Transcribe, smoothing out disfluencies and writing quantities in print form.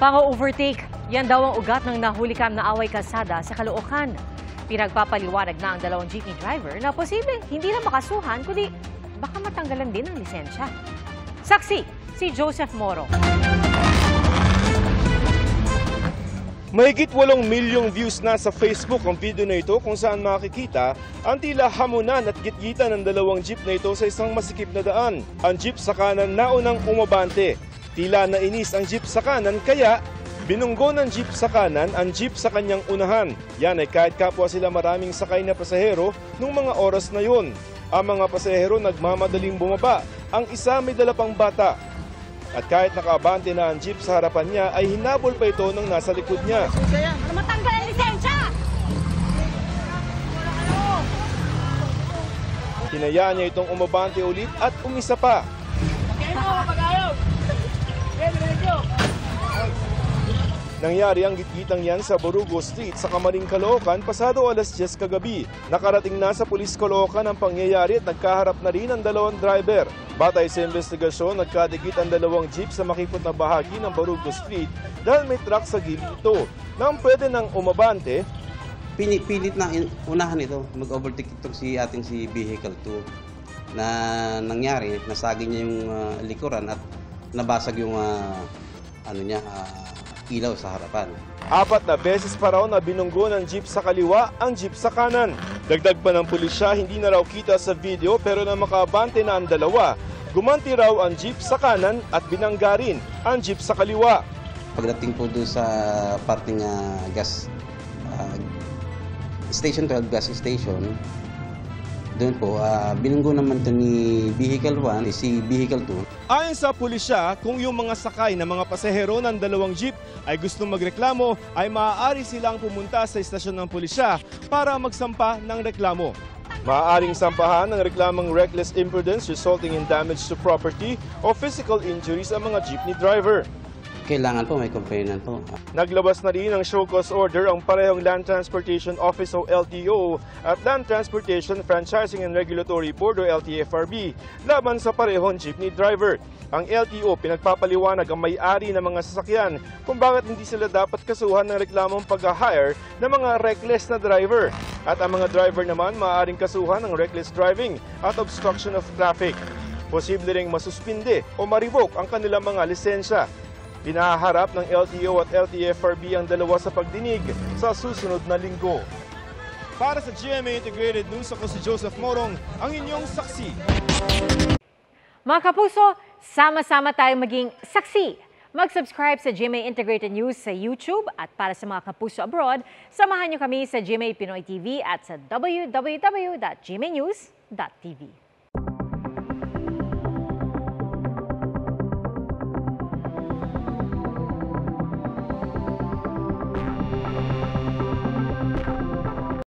Pang-overtake, yan daw ang ugat ng nahulikam na away kalsada sa Caloocan. Pinagpapaliwanag na ang dalawang jeepney driver na posibleng hindi na makasuhan kundi baka matanggalan din ang lisensya. Saksi, si Joseph Moro. Mahigit 8 milyong views na sa Facebook ang video na ito kung saan makikita ang tila hamunan at gitgitan ng dalawang jeep na ito sa isang masikip na daan. Ang jeep sa kanan naunang umabante. Tila nainis ang jeep sa kanan kaya binunggo ng jeep sa kanan ang jeep sa kanyang unahan. Yan ay kahit kapwa sila maraming sakay na pasahero nung mga oras na yun. Ang mga pasahero nagmamadaling bumaba. Ang isa may dala pang bata. At kahit nakabante na ang jeep sa harapan niya ay hinabol pa ito ng nasa likod niya. Matanggal ang lisensya! Hinayaan niya itong umabante ulit at umisa pa. Nangyari ang gitgitang yan sa Borugo Street sa Camaring, Caloocan pasado alas 10 kagabi. Nakarating na sa Pulis Caloocan ang pangyayari at nagkaharap na rin ang dalawang driver. Batay sa investigasyon, nagkadikit ang dalawang jeep sa makipot na bahagi ng Borugo Street dahil may truck sa gilid ito. Nang pwede nang umabante, Pilit na unahan ito, mag-overtake itong si Vehicle 2 na nangyari, nasagi niya yung likuran at nabasag yung ilaw sa harapan. 4 na beses pa raw na binunggo ng jeep sa kaliwa ang jeep sa kanan. Dagdag pa ng pulisya, hindi na raw kita sa video pero na makabante na ang dalawa. Gumanti raw ang jeep sa kanan at binangga rin ang jeep sa kaliwa. Pagdating po doon sa parting gas station 12 gas station, doon po, binunggo naman ito ni Vehicle 1, si Vehicle 2. Ayon sa pulisya, kung yung mga sakay na mga pasahero ng dalawang jeep ay gustong magreklamo, ay maaari silang pumunta sa istasyon ng pulisya para magsampa ng reklamo. Maaaring sampahan ng reklamang reckless imprudence resulting in damage to property o physical injuries ang mga jeepney driver. Kailangan po may complainant po. Naglabas na rin ng show cause order ang parehong Land Transportation Office o LTO at Land Transportation Franchising and Regulatory Board o LTFRB laban sa parehong jeepney driver. Ang LTO pinagpapaliwanag ang may-ari ng mga sasakyan kung bakit hindi sila dapat kasuhan ng reklamong pag-hire ng mga reckless na driver. At ang mga driver naman maaaring kasuhan ng reckless driving at obstruction of traffic. Posible ring masuspinde o ma-revoke ang kanilang mga lisensya. Pinaharap ng LTO at LTFRB ang dalawa sa pagdinig sa susunod na linggo. Para sa GMA Integrated News, ako si Joseph Morong, ang inyong saksi. Mga kapuso, sama-sama tayong maging saksi. Mag-subscribe sa GMA Integrated News sa YouTube at para sa mga kapuso abroad, samahan niyo kami sa GMA Pinoy TV at sa www.gmanews.tv.